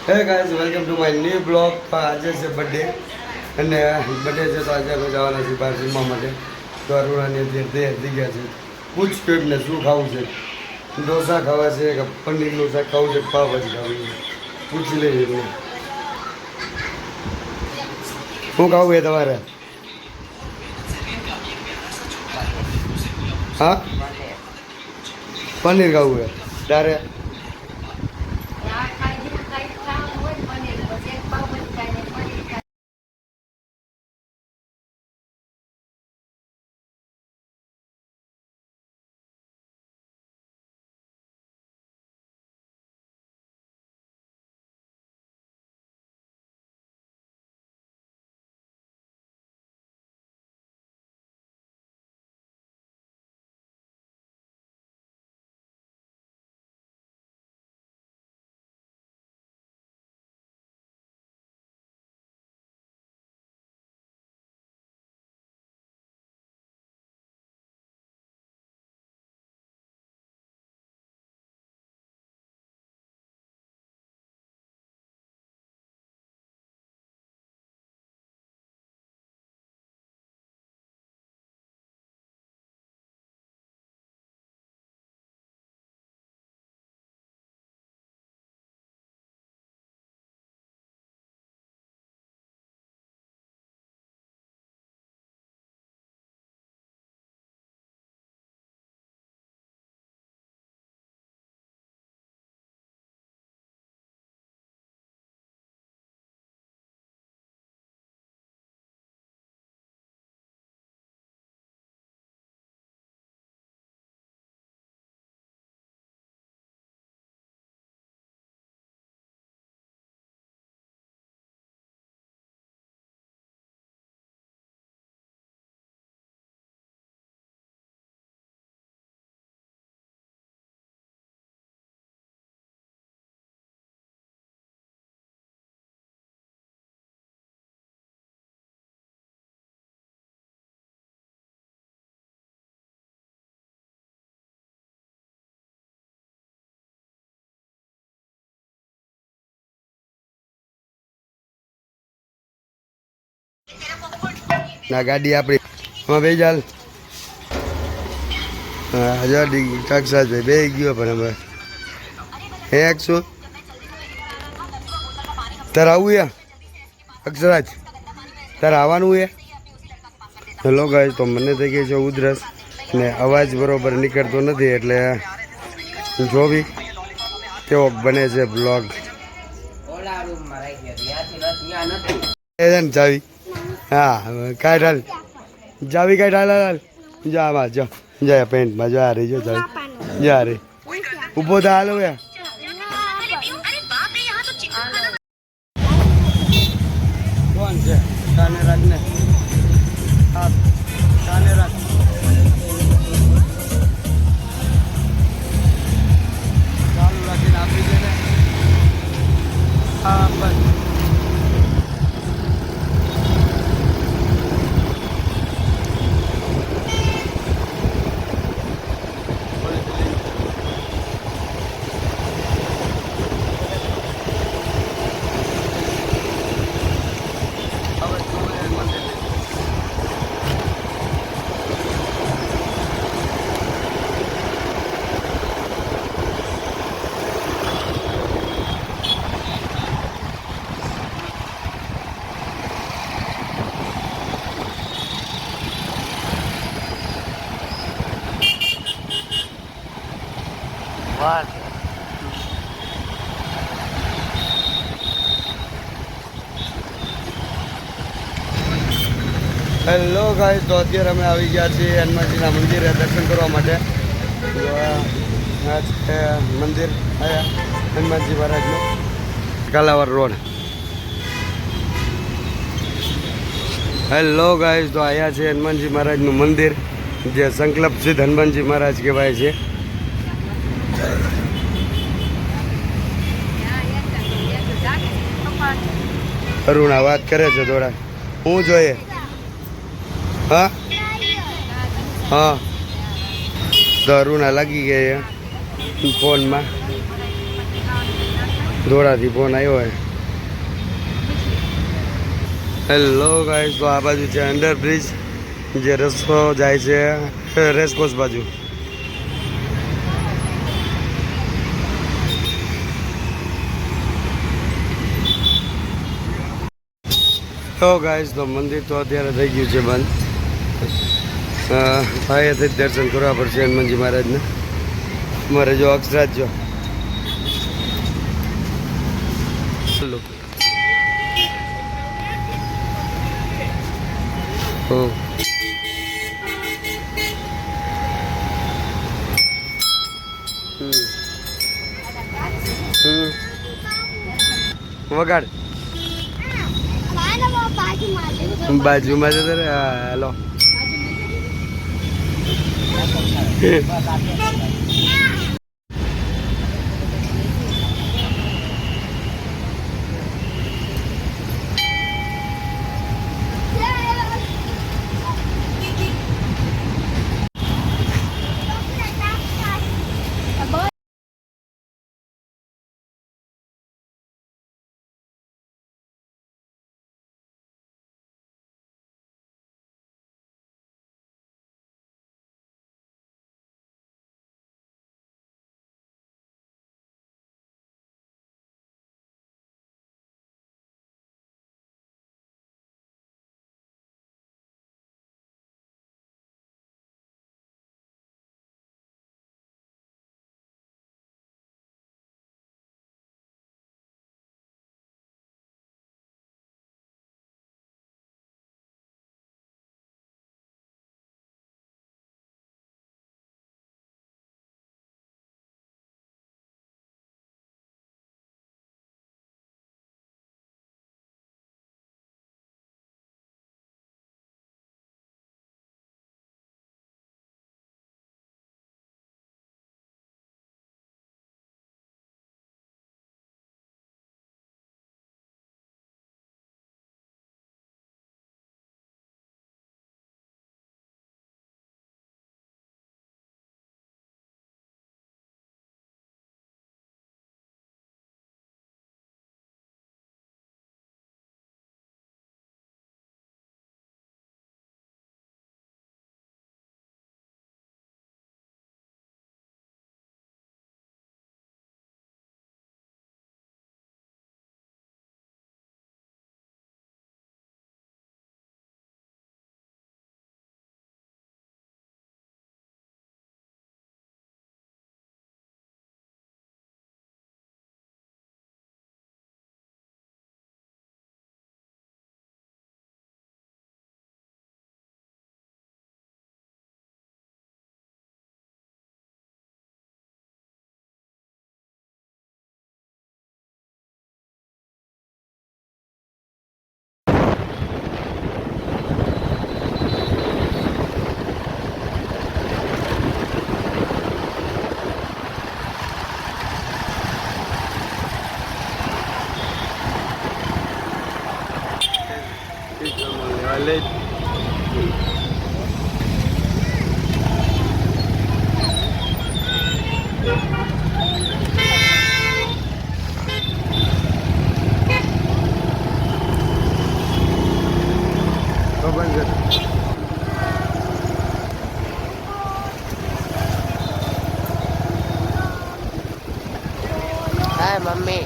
Hey guys welcome to my new blog. આજે છે birthday અને બર્થડે છે તો આજે અમે જવાના છીએ બહાર જમવા માટે. તો અરુણાની અત્યારે તૈયાર થઈ ગયા છે. પૂછ તો એમને શું ખાવું છે, ઢોસા ખાવા છે કે પનીરનું શાક ખાવું છે, પાવભાજી ખાવી છે, પૂછી લઈએ એમને. શું ખાવું એ તમારે? હા, પનીર ખાવું છે તારે? ના ગાડી આપણી હા બે ચાલ. હા હજાર કક્ષા છે બે ગયો પણ હવે હે શું તારે આવું યા અક્ષરાજ તારે આવવાનું એ? હેલો ગાઈસ, તો મને થઈ ગઈ છે ઉધરસ ને અવાજ બરોબર નીકળતો નથી એટલે જોવી કેવો બને છે બ્લોગ. ચાવી હા કાંઈ હાલ જાવી કાંઈ હાલ હાલ જા આમાં જો જા પેન્ટમાં જો આ રહી જો જાવી જા રે ઊભો થા હાલો યાર. કોણ છે? કાને રાખ ને હા કાને રાખ. ચાલુ રાખીને આપી દે ને. હા બસ હેલો ગાઈસ, તો અત્યારે અમે આવી ગયા છીએ હનુમાનજીના મંદિરે દર્શન કરવા માટે. આ છે મંદિર આયા હનુમાનજી મહારાજનું, કાલાવર રોડ. હેલો ગાઈસ, તો અહીંયા છે હનુમાનજી મહારાજનું મંદિર જે સંકલ્પ સિદ્ધ હનુમાનજી મહારાજ કહેવાય છે. અરુણા વાત કરે છે થોડા હું જોઈએ. હા હા તો અરુણા લાગી ગઈ ફોનમાં ધોળાથી ફોન આવ્યો હોય. હેલો ગાઈસ, તો આ બાજુ છે અંડરબ્રિજ, જે રસ્તો જાય છે રેસકોર્સ બાજુ. તો ગાઈસ, તો મંદિર તો અત્યારે થઈ ગયું છે બંધ. અહીંયાથી જ દર્શન કરવા પડશે હનુમાનજી મહારાજને. મારે જો અક્ષરાજ જો વગાડ બાજુમાં છે તારે. Hello late. Hai mami.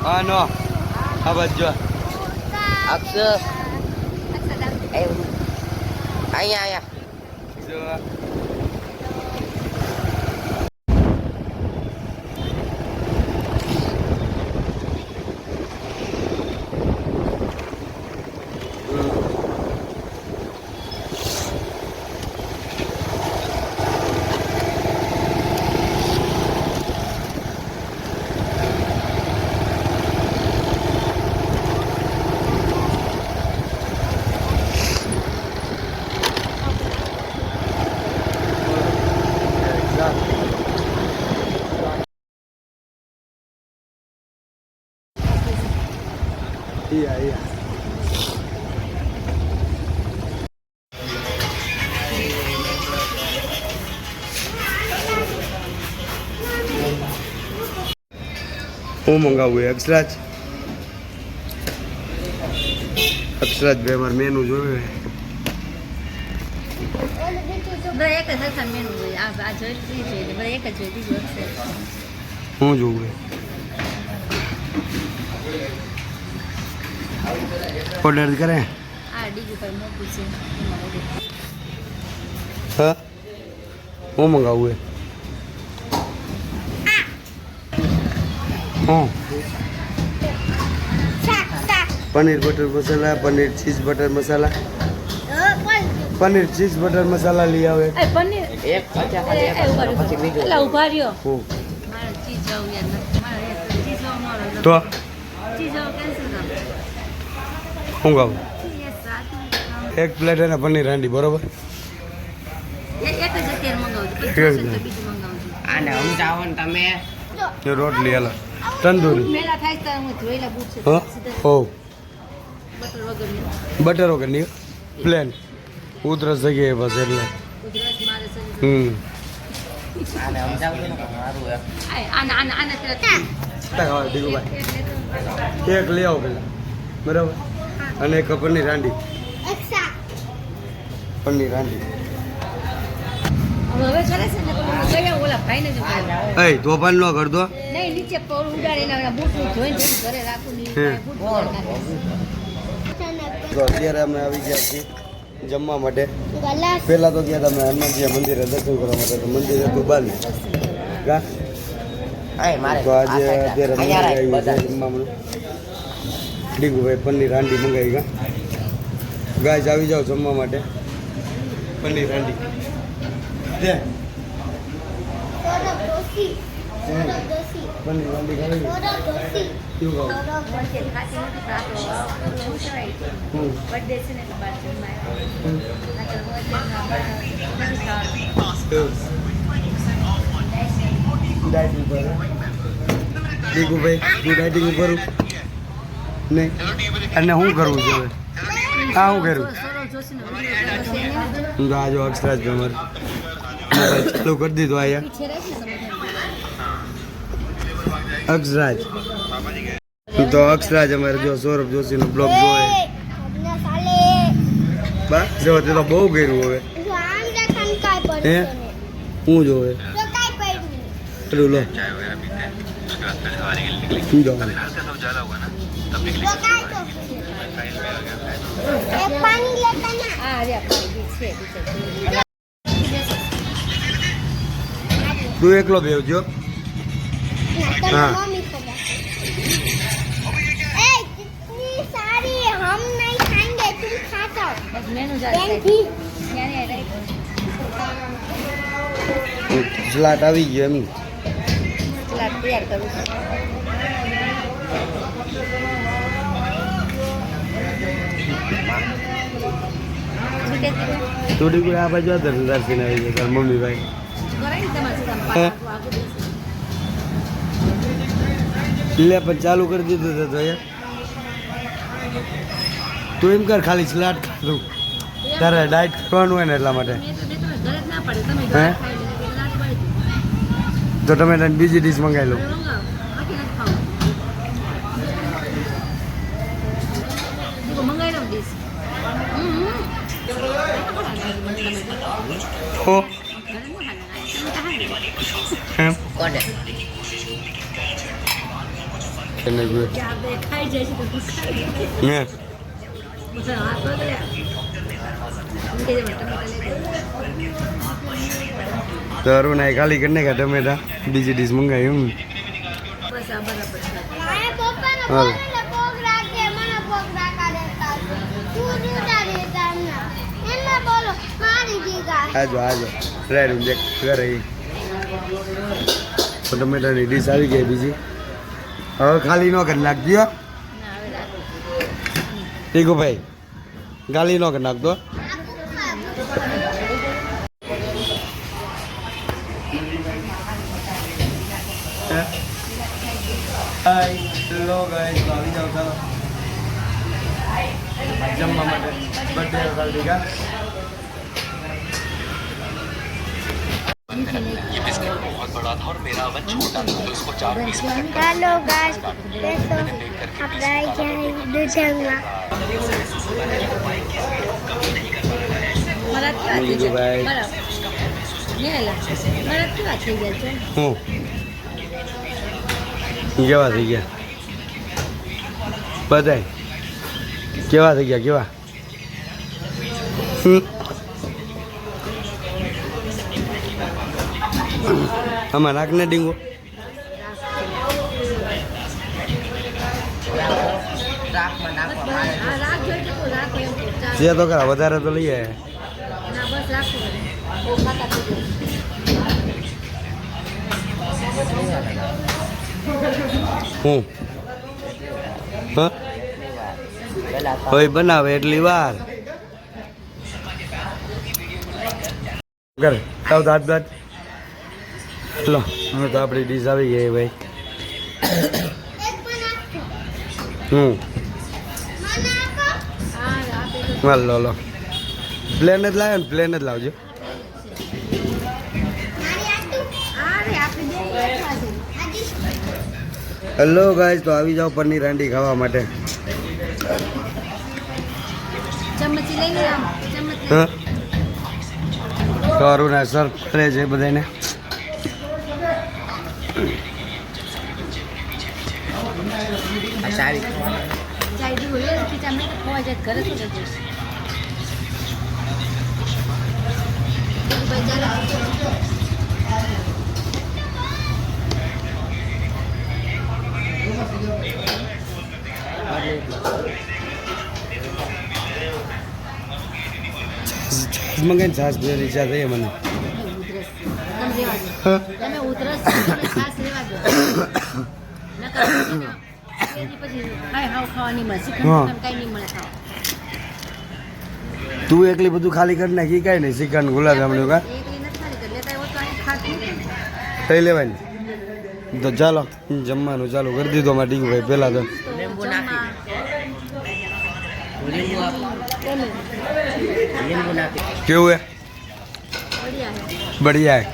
Ano? Abad jo. Aksa. Ayah ayah. Jo. Iya, iya. હું મંગાવું અક્ષરાજ ભાઈ અમારે મેનુ જોયું બધા એક જ સરખા મેનુ જોઈએ આ જોઈ જોઈએ બધા એક જ જોઈએ બીજું અક્ષર હું જોવું ઓર્ડર કરે આ ડીજી પર મોટું છે એમાં order. હા હું મંગાવું હા પનીર બટર મસાલા પનીર ચીઝ બટર મસાલા પનીર ચીઝ બટર મસાલા લઈ આવે એ પનીર એક પાછા ખાલી એક જ, પછી બીજું એટલે ઉભા રહ્યો હું મારે ચીઝ આવું યાર નથી મારે ચીઝ આવું મારો તો ચીઝ આવું કેન્સલ કર હું ગાવું યસ સાચું એક પ્લેટ અને પનીર હાંડી બરોબર એક જ અત્યારે મંગાવું છું એક જ પછી ને. બીજું મંગાવું છું આને સમજાવો ને તમે. એ રોટલી હાલો તંદૂરી મેલા થાય તો હું જોયેલા બૂટ છે હા સીધા હો બટર વગરની બટર વગર નહીં પ્લેન ઉતરસ જગ્યાએ બસ એટલે ગુજરાત મારે સજી હમ આને સમજાવો ને મારું એમ. આના આના આના ખાવા દીકુભાઈ એક લઈ આવો પેલા બરાબર અને એક પનીર હાંડી પનીર હાંડી હવે કરે છે ને તો ગયા ઓલા ભાઈને જ બોલાવો. એ તોફાન ન કરતો નહીં નીચે પગ ઉડાડીને ઓલા બૂટ જોઈને જોઈને ઘરે રાખું નહીં હે. બૂટ ઉડાડી નાખે. તો અત્યારે અમે આવી ગયા છીએ જમવા માટે પહેલા તો ગયા તમે હનુમાનજી મંદિરે દર્શન કરવા માટે તો મંદિર હતું બંધ કા આય મારે તો આજે આ અત્યારે મંદિર અહીંયા આવ્યું છે બધા. જમવામાં ડીગુભાઈ પનીર હાંડી મંગાવી ગા ગાય આવી જાઓ જમવા માટે પનીર હાંડી દે પનીર હાંડી ખાવી કેવું ખાવું વચ્ચે ખાતી નથી તો આપણો શું કહેવાય? હમ. birthday છે ને એટલે બહાર જમવા આવ્યા. હમ. નહીંતર હું અત્યારે નથી ખાવાનું. ડાયટિંગ ઉપર દીકુભાઈ તું ડાયટિંગ ઉપર નહીં અને શું કરવું છે હવે આ શું કર્યું સૌરવ જોશીનો video કર્યો છે એને. હું તો આજો અક્ષરાજ અમારે ચાલુ કરી દીધું અહીંયા પીછે રાખી સમજાય. અક્ષરાજ તો અક્ષરાજ અમારે જો સૌરભ જોશીનો બ્લોગ જોવે બા જો તે તો બહુ કર્યું હવે હે હું જોવે પેલું લો શું જોવાનું આ રહ્યા પાણી છે પીછે. તું એકલો બેવજો हाँ। બસ મેનુ જાય ત્યારે રાઈટ સલાડ આવી ગયો એમ સલાડ તૈયાર કરું છું. શું કહેતી હતી? થોડી કોઈ આ બાજુ હતા દર્શન આવી ગયા તારા મમ્મી ભાઈ કરાય ને તમારે સીધા હે? પાછું આગળ બેસી. લે પણ ચાલુ કરી દીધું તો યાર તું એમ કર ખાલી સલાડ ખાધું તારે ડાયટ કરવાનું હોય ને એટલા માટે મેં તો તમે ઘરે જ ના પાડે તમે હે? ઘરે ખાઈ લે એટલે લાટ પાડી દીધી. તો તમે તને બીજી ડીશ મંગાવી લો હવે મંગાવો. બાકી નથી ખાવું. દીકરો મંગાવી લઉં ડીશ. હો ઘરે ન ખાને. તમે તો ખાને. એમ કોને? એને જોઈ કે આ બે ખાઈ જાય છે તો ગુસ્સા હે બધા હાથ બગડ્યા. એમ કે જેમાં ટમેટા લઈ જાય. તો અરુણ આ ખાલી કરી નાખ્યા ટમેટા બીજી ડીશ મંગાવી એમ બસ આ બરાબર છે. હાલ આજો આજો રેડી દેખ ઘરે ઈ. તો ટમેટાની ડીશ આવી ગઈ બીજી હવે ખાલી ન કરી નાખજો ના હવે રાખ. ઠીક ભાઈ ગાલી ન કરી નાખતો હાય હેલો ગાઈસ આવી જાઓ ચાલો જમવા માટે બર્થડે પાર્ટી કા हेलो गाइस देखो अब आई जाए दूधंगा મારા કેવા થઈ બીજું ભાઈ. ગયા બરાબર ને એલા મારા કેવા થઈ ગયા છે હું કેવા થઈ ગયા બધાય કેવા થઈ ગયા કેવા આમાં નાખને ડીંગો રાખમાં નાખવા મારે આ રાખ જોઈ તો રાખો એમ કે ચાલ જે તો કરા વધારે તો લઈ આવે ના બસ રાખો ઓ ખાતા થઈ હું હા પેલા હોય બનાવે એટલી વાર કર તાવ દાંત દાંત લો હવે તો આપણી ડીશ આવી ગઈ ભાઈ હું આ આપે તો હાલ લો લો પ્લેન જ લાવ્યો ને પ્લેન જ લાવજો અરે આપણે બે એકલા છે હેલો ગાઈસ તો આવી જાઓ પનીર હાંડી ખાવા માટે ચમચી લઈને આમ ચમચ હા સારું ને સર કરે છે બધાને આ સારી ચાય દી હોય કે ચમચ ખોવા જાય ઘરે તો જતો મંગાઈને છાસ પીવાની ઈચ્છા થઈ મને તમે ઉધરસ ખાસ રેવા દો નકર પછી હાય હાવ ખાવાની મળે હા. ચિકન કઈ નહીં મળે ખાવા તું એકલી બધું ખાલી કરી નાખી કાંઈ નહીં ચિકન ગુલાબ જામણું કા એકલી નથી ખાલી કરી લેતા હોય તો અહીં ખાતું નથી. થઈ લેવાની તો ચાલો જમવાનું ચાલુ કરી દીધું અમારે ટીકુભાઈ પહેલાં તો તો લીંબુ જમા લીંબુ આપ તેની લીંબુ નાખી કેવું હે बढ़िया है बढ़िया है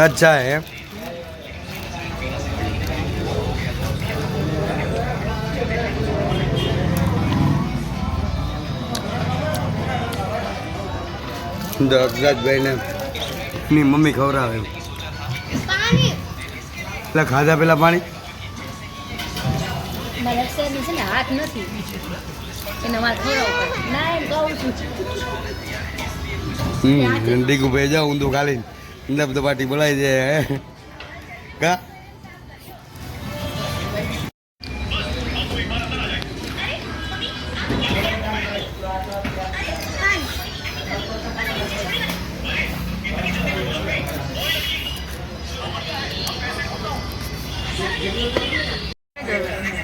अच्छा है અક્ષરાજભાઈને ની મમ્મી ખવડાવે એટલે ખાધા પેલા પાણી મારા શેરની છે ને હાથ નથી એને મારે ખવડાવવું પડે ના એમ કહું છું ડીકુભાઈ જાઓ ઊંધું ખાલી દબ પાટી બોલાવી દે કા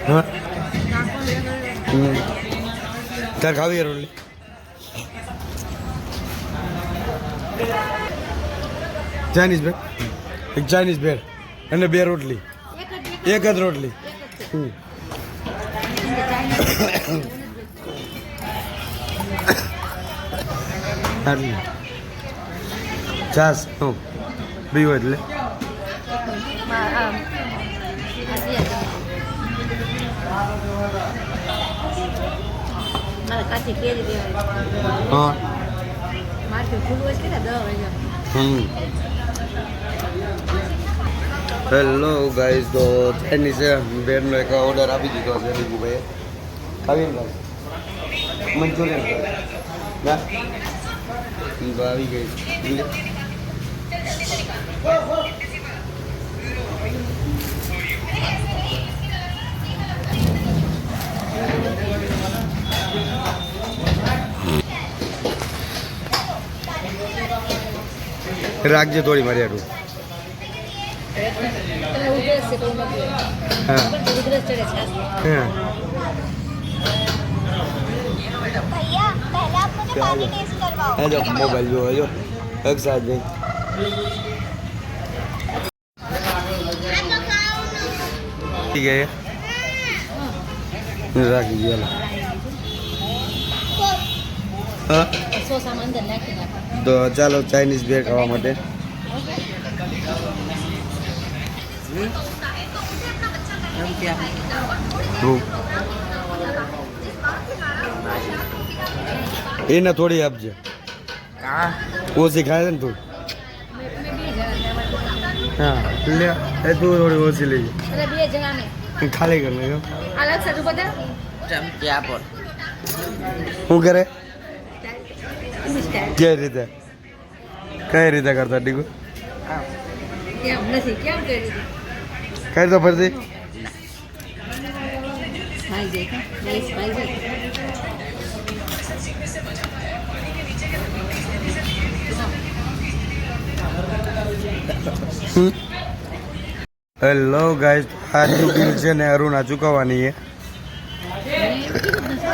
હા તાર ખાવી રોટલી ચાઇનીઝ બ્રેડ એક ચાઇનીઝ બ્રેડ અને 2 રોટલી એક જ રોટલી આટલી છાસ પીવો એટલે મારા કાચી કેરી દેવાય હા માર્કેટ ખુલ્લું હોય છે ને 10 વાગ્યા હેલો ગાઈઝ તો ચાઇનીઝ બ્રેડનો એક ઓર્ડર આપી દીધો છે રીગુભાઈએ આવીને મંચુરિયન ના તો આવી ગઈ રાખજે થોડી મારી હારું તમે ઉધરસ છે કોઈ નથી હા ઉધરસ ચડે છાસ હા भैया पहले आप मुझे पानी टेस्ट करवाओ હેલો મોબાઈલ જો હેલો અક્ષાજ ભાઈ ઠીક છે રાખી ગયો હા સોસામાં અંદર નાખી નાખો તો ચાલો ચાઇનીઝ ભેળ ખાવા માટે એને થોડી આપજે, હા ઓછી ખાય છે ને તું. હા લે એ તું થોડી ઓછી લઈ એટલે 2 જણા ને જા, ખાલી કરી નાખ્યો. અલગ સાજુ બધા ચમચી આપો. શું કરે સ્ટાઈલ કઈ રીતે કરતા ડીગુ કેમ નથી કેમ કરી દીધું કઈ તો ફરતી ભાઈ જાય કા નાઈસ ભાઈ જાય હેલો ગાઈસ, આજનું બિલ છે ને અરુણા ચૂકવવાની છે.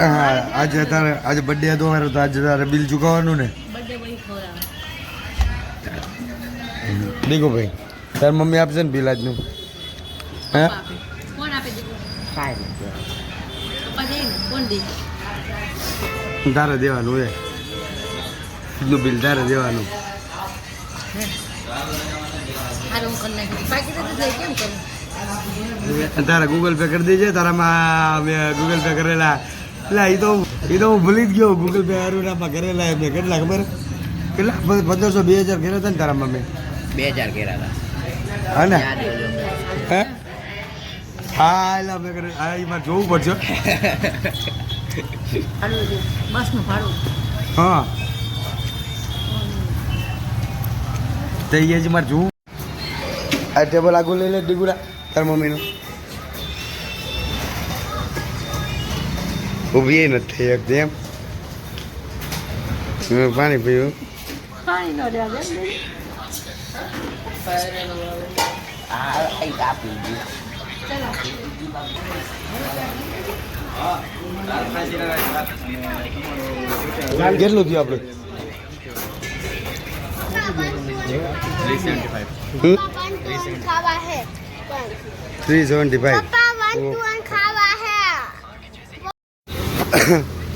હા આજે તારે આજે બર્થડે હતો મારો, તો આજે તારે બિલ ચૂકવવાનું ને. બર્થડે બોય ખવડાવ ડીગુ ભાઈ તાર મમ્મી આપશે ને બિલ આજનું? હે કોણ આપે દીકરો કાંઈ નથી. પપ્પા દે ને કોણ દે તારે દેવાનું એ આજનું બિલ તારે દેવાનું. હારું હું કરી નાખી બાકી તો જાય કેમ કરું તારા ગૂગલ પે કરી દેજે. તારામાં મેં ગૂગલ પે કરેલા એટલે એ તો હું ભૂલી જ ગયો. ગૂગલ પે અરુણામાં કરેલા મેં કેટલા ખબર? કેટલા 1500 2000 કર્યા હતા ને તારામાં મેં? 2000 કર્યા હતા. હા ને? યાદ આવ્યું. હે હા એટલે મેં કરે હા એમાં જોવું પડશે. ભાડું દે બસનું ભાડું હા તો એ જ મારે જોવું. આ ટેબલ આગળ લઈ લે ડીગુડા તાર મમ્મીનું. ઊભી એ નથી થઈ શકતી એમ. મેં પાણી પીવું. પાણી ન દેવા દે હા કંઈક આપી દીધું. કેટલું થયું આપણે? 375 खावा है 375. पापा 1 खावा है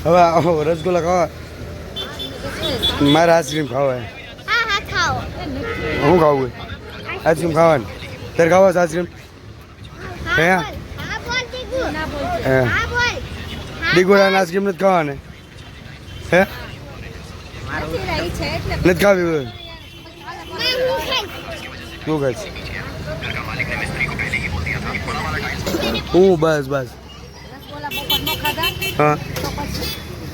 હવે રસગુલ્લા ખાવા મારે આઈસ્ક્રીમ ખાવા હે. हाँ हाँ खाओ હું ખાવું આઈસ્ક્રીમ ખાવાની? તારે ખાવા છે આઈસ્ક્રીમ? હે हाँ बोल टीकू હે हाँ बोल ડીગુડાને આઈસ્ક્રીમ નથી ખાવાની? હે નથી રહી છે એટલે નથી ખાવી હોય? मैं हूँ है શું કહે છે? હું બસ બસ રસગોલા બપોર ન ખાધા હા તો પછી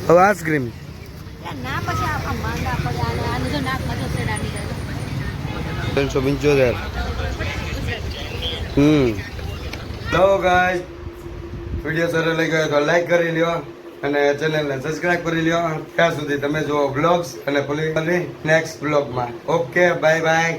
હવે આઈસ્ક્રીમ યાર ના પછી આ માંદા પડ્યા અને આને જો નાકમાં જો સેડા નીકળે 375. તો ગાઈસ વિડીયો સારો લાગ્યો તો લાઈક કરી લ્યો અને ચેનલને સબસ્ક્રાઇબ કરી લ્યો. ત્યાં સુધી તમે જુઓ બ્લોગ્સ અને ભૂલી નેક્સ્ટ બ્લોગમાં. Okay bye bye.